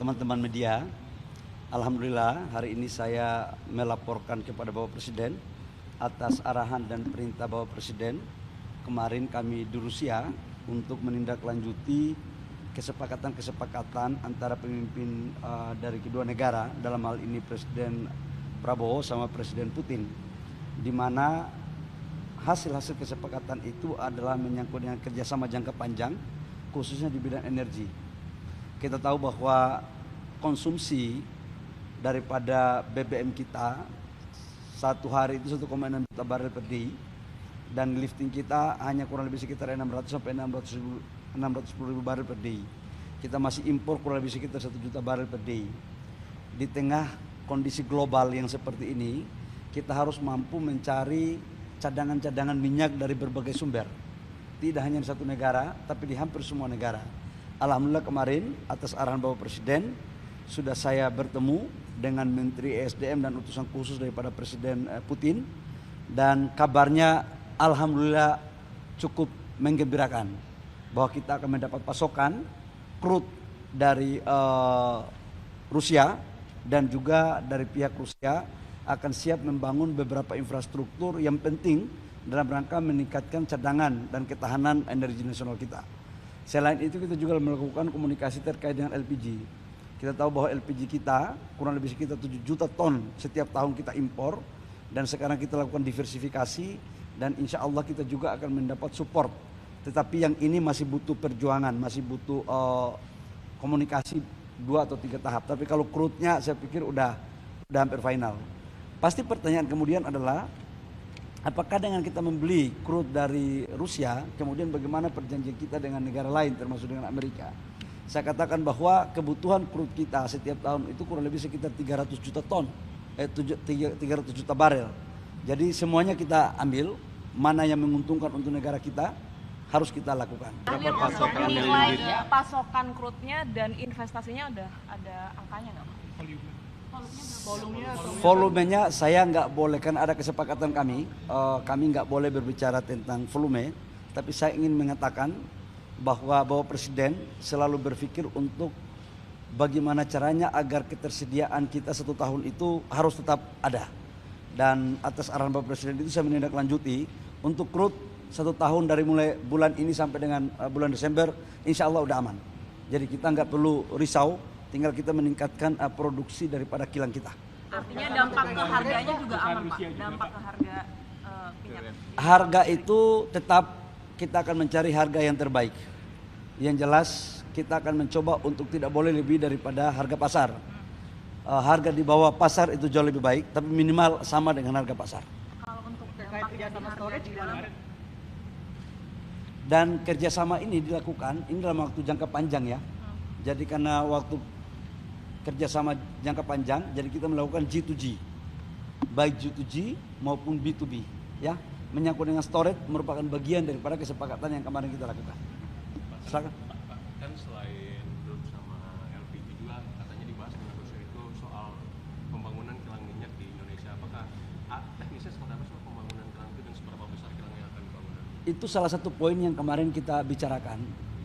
teman-teman media. Alhamdulillah hari ini saya melaporkan kepada Bapak Presiden atas arahan dan perintah Bapak Presiden. Kemarin kami di Rusia untuk menindaklanjuti kesepakatan antara pemimpin dari kedua negara, dalam hal ini Presiden Prabowo sama Presiden Putin, di mana hasil-hasil kesepakatan itu adalah menyangkut dengan kerjasama jangka panjang, khususnya di bidang energi. Kita tahu bahwa konsumsi daripada BBM kita satu hari itu 1,6 juta barel per day, dan lifting kita hanya kurang lebih sekitar 600 sampai 610 ribu barel per day. Kita masih impor kurang lebih sekitar 1 juta barel per day. Di tengah kondisi global yang seperti ini, kita harus mampu mencari cadangan-cadangan minyak dari berbagai sumber. Tidak hanya di satu negara, tapi di hampir semua negara. Alhamdulillah kemarin atas arahan Bapak Presiden sudah saya bertemu dengan Menteri ESDM dan utusan khusus daripada Presiden Putin, dan kabarnya alhamdulillah cukup menggembirakan bahwa kita akan mendapat pasokan crude dari Rusia, dan juga dari pihak Rusia akan siap membangun beberapa infrastruktur yang penting dalam rangka meningkatkan cadangan dan ketahanan energi nasional kita. Selain itu kita juga melakukan komunikasi terkait dengan LPG. Kita tahu bahwa LPG kita kurang lebih sekitar 7 juta ton setiap tahun kita impor, dan sekarang kita lakukan diversifikasi, dan insya Allah kita juga akan mendapat support. Tetapi yang ini masih butuh perjuangan, masih butuh komunikasi 2 atau 3 tahap. Tapi kalau crude-nya saya pikir udah hampir final. Pasti pertanyaan kemudian adalah, apakah dengan kita membeli crude dari Rusia, kemudian bagaimana perjanjian kita dengan negara lain termasuk dengan Amerika? Saya katakan bahwa kebutuhan crude kita setiap tahun itu kurang lebih sekitar 300 juta ton, 300 juta barel. Jadi semuanya kita ambil, mana yang menguntungkan untuk negara kita harus kita lakukan. Nilai pasokan crude-nya dan investasinya udah ada angkanya nggak? Volumenya saya nggak boleh, kan ada kesepakatan kami nggak boleh berbicara tentang volume, tapi saya ingin mengatakan bahwa Bapak Presiden selalu berpikir untuk bagaimana caranya agar ketersediaan kita 1 tahun itu harus tetap ada. Dan atas arahan Bapak Presiden itu saya menindaklanjuti untuk crude 1 tahun dari mulai bulan ini sampai dengan bulan Desember, insya Allah udah aman. Jadi kita nggak perlu risau, tinggal kita meningkatkan produksi daripada kilang kita. Artinya dampak ke harganya juga aman, Pak? Dampak ke harga minyak? Harga itu tetap kita akan mencari harga yang terbaik. Yang jelas kita akan mencoba untuk tidak boleh lebih daripada harga pasar. Harga di bawah pasar itu jauh lebih baik, tapi minimal sama dengan harga pasar. Kalau untuk dampaknya di harga di dalam, dan kerjasama ini dilakukan ini dalam waktu jangka panjang ya. Jadi karena waktu kerjasama jangka panjang, jadi kita melakukan G2G, baik G2G maupun B2B, ya. Menyangkut dengan storage merupakan bagian daripada kesepakatan yang kemarin kita lakukan. Silakan. Pak, kan selain crude sama LPG juga katanya dibahas dengan Rusia itu soal pembangunan kilang minyak di Indonesia. Apakah teknisnya seperti apa soal pembangunan kilang itu dan seberapa besar kilang yang akan dibangun? Itu salah satu poin yang kemarin kita bicarakan,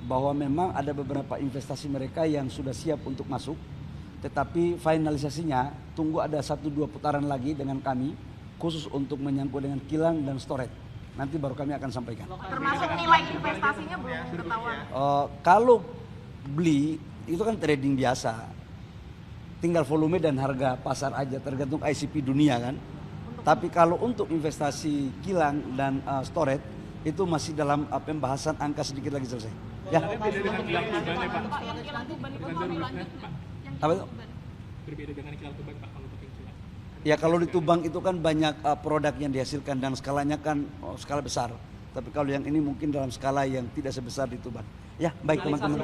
bahwa memang ada beberapa investasi mereka yang sudah siap untuk masuk, tetapi finalisasinya tunggu ada 1-2 putaran lagi dengan kami, khusus untuk menyangkut dengan kilang dan storage. Nanti baru kami akan sampaikan. termasuk nilai investasinya belum ketahuan? Kalau beli itu kan trading biasa, tinggal volume dan harga pasar aja, tergantung ICP dunia kan. Tapi kalau untuk investasi kilang dan storage itu masih dalam pembahasan, angka sedikit lagi selesai. Ya. Apa itu? Berbeda dengan kilang Tuban, Pak, kalau pakai kilang. Ya kalau di Tuban itu kan banyak produk yang dihasilkan dan skalanya kan skala besar. Tapi kalau yang ini mungkin dalam skala yang tidak sebesar di Tuban. Ya baik teman-teman.